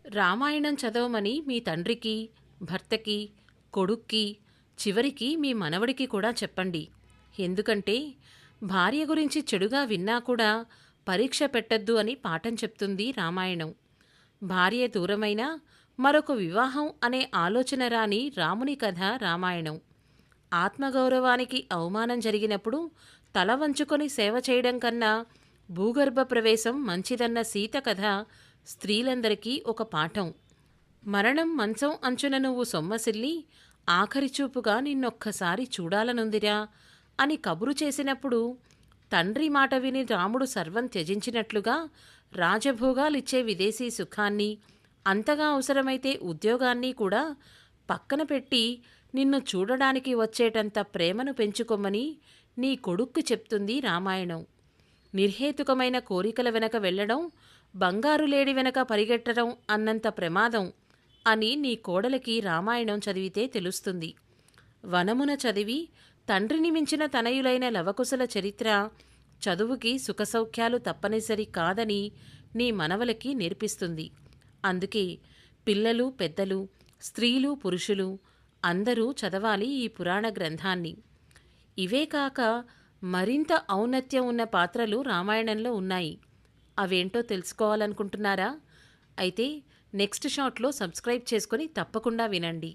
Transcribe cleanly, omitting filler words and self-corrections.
రామాయణం చదవమని మీ తండ్రికి, భర్తకి, కొడుక్కి, చివరికి మీ మనవడికి కూడా చెప్పండి. ఎందుకంటే భార్య గురించి చెడుగా విన్నా కూడా పరీక్ష పెట్టొద్దు అని పాఠం చెప్తుంది రామాయణం. భార్య దూరమైనా మరొక వివాహం అనే ఆలోచన రాని రాముని కథ రామాయణం. ఆత్మగౌరవానికి అవమానం జరిగినప్పుడు తల వంచుకొని సేవ చేయడం కన్నా భూగర్భ ప్రవేశం మంచిదన్న సీత కథ స్త్రీలందరికీ ఒక పాఠం. మరణం మంచం అంచున నువ్వు సొమ్మసిల్లి ఆఖరి చూపుగా నిన్నొక్కసారి చూడాలనుందిరా అని కబురు చేసినప్పుడు తండ్రి మాట విని రాముడు సర్వం త్యజించినట్లుగా రాజభోగాలిచ్చే విదేశీ సుఖాన్ని, అంతగా అవసరమైతే ఉద్యోగాన్ని కూడా పక్కన పెట్టి నిన్ను చూడడానికి వచ్చేటంత ప్రేమను పెంచుకొమ్మని నీ కొడుక్కు చెప్తుంది రామాయణం. నిర్హేతుకమైన కోరికల వెనక వెళ్ళడం బంగారు లేడి వెనక పరిగెట్టడం అన్నంత ప్రమాదం అని నీ కోడలికి రామాయణం చదివితే తెలుస్తుంది. వనమున చదివి తండ్రిని మించిన తనయులైన లవకుశల చరిత్ర చదువుకి సుఖసౌఖ్యాలు తప్పనిసరి కాదని నీ మనవలకి నేర్పిస్తుంది. అందుకే పిల్లలు, పెద్దలు, స్త్రీలు, పురుషులు అందరూ చదవాలి ఈ పురాణ గ్రంథాన్ని. ఇవే కాక మరింత ఔన్నత్యం ఉన్న పాత్రలు రామాయణంలో ఉన్నాయి. అవేంటో తెలుసుకోవాలనుకుంటున్నారా? అయితే నెక్స్ట్ షాట్లో సబ్స్క్రైబ్ చేసుకొని తప్పకుండా వినండి.